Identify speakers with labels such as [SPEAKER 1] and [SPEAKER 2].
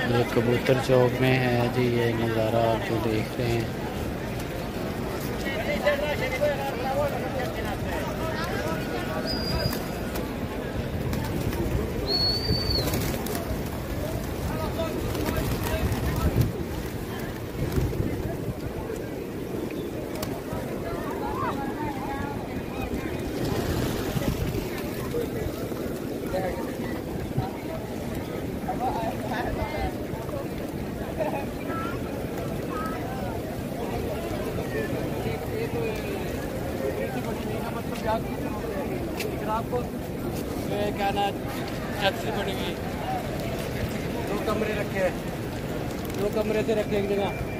[SPEAKER 1] ये कबूतर चौक में है जी, ये नज़ारा आप जो देख रहे हैं।
[SPEAKER 2] आपको क्या ना छत से बनी हुई 2 कमरे रखे हैं, 2 कमरे से रखे एक जगह।